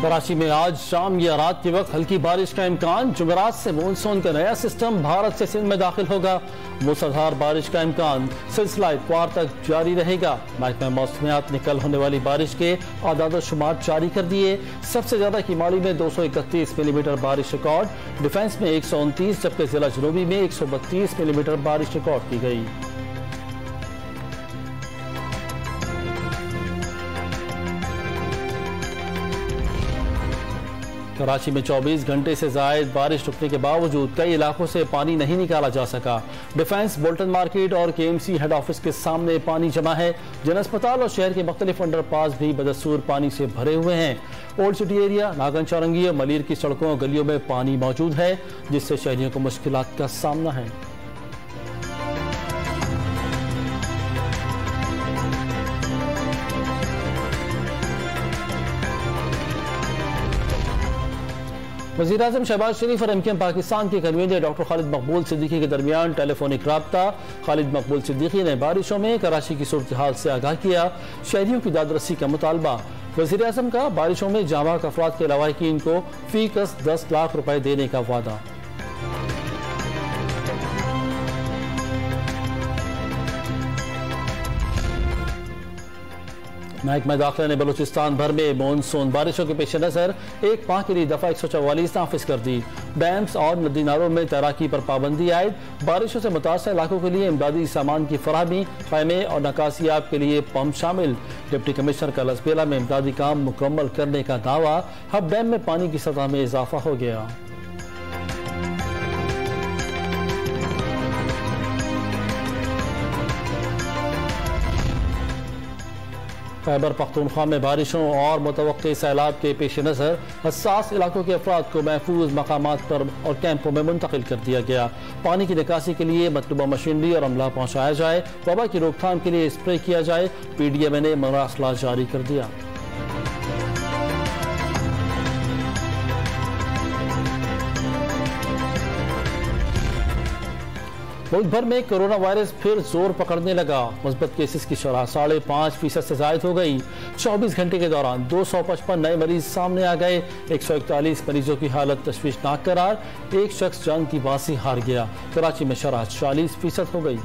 कराची में आज शाम या रात के वक्त हल्की बारिश का इम्कान। जुमेरात से मानसून का नया सिस्टम भारत से सिंध में दाखिल होगा। मूसलाधार बारिश का इम्कान सिलसिला इतवार तक जारी रहेगा। महकमा मौसमियात ने कल होने वाली बारिश के आदाद शुमार जारी कर दिए। सबसे ज्यादा किमाली में 231 मिलीमीटर बारिश रिकॉर्ड, डिफेंस में 129, जबकि जिला जनूबी में 132 मिलीमीटर बारिश रिकॉर्ड की गई। कराची में 24 घंटे से जायद बारिश रुकने के बावजूद कई इलाकों से पानी नहीं निकाला जा सका। डिफेंस, बोल्टन मार्केट और KMC हेड ऑफिस के सामने पानी जमा है। जन अस्पताल और शहर के मुख्तलिफ अंडरपास भी बदसूर पानी से भरे हुए हैं। ओल्ड सिटी एरिया, नागन चौरंगी और मलिर की सड़कों और गलियों में पानी मौजूद है, जिससे शहरियों को मुश्किलात का सामना है। वज़ीर-ए-आज़म शहबाज शरीफ और MKM पाकिस्तान के कन्वीनर डॉक्टर खालिद मकबूल सिद्दीकी के दरमियान टेलीफोनिक राब्ता। खालिद मकबूल सिद्दीकी ने बारिशों में कराची की सूरत हाल से आगाह किया। शहरियों की दादरसी का मुतालबा। वज़ीर-ए-आज़म का बारिशों में जांबाक अफराद के लवाहिकीन को फी कस 10 लाख रुपए देने का वादा। महकमा दाखिला ने बलूचिस्तान भर में मानसून बारिशों के पेश नजर एक माह के लिए दफा 144 नाफिज कर दी। डैम्स और नदी नालों में तैराकी पर पाबंदी आयद। बारिशों से मुतासर इलाकों के लिए इमदादी सामान की फराहमी, खैमे और नकासियाब के लिए पंप शामिल। डिप्टी कमिश्नर का लसबेला में इमदादी काम मुकम्मल करने का दावा। हब डैम में पानी की सतह में इजाफा हो गया। खैबर पख्तूनख्वा में बारिशों और मुतवक्के सैलाब के पेश नज़र हसास इलाकों के अफराद को महफूज मकामात पर और कैंपों में मुंतकिल कर दिया गया। पानी की निकासी के लिए मतलूबा मशीनरी और अमला पहुँचाया जाए। वबा की रोकथाम के लिए स्प्रे किया जाए। PDMA ने मरासला जारी कर दिया। मुल्क भर में कोरोना वायरस फिर जोर पकड़ने लगा। मुस्बत केसेस की शरह 5.5% से जायद हो गई। 24 घंटे के दौरान 255 नए मरीज सामने आ गए। 141 मरीजों की हालत तशवीशनाक करार। एक शख्स जान की बाजी हार गया। कराची में शरह 40% हो गई।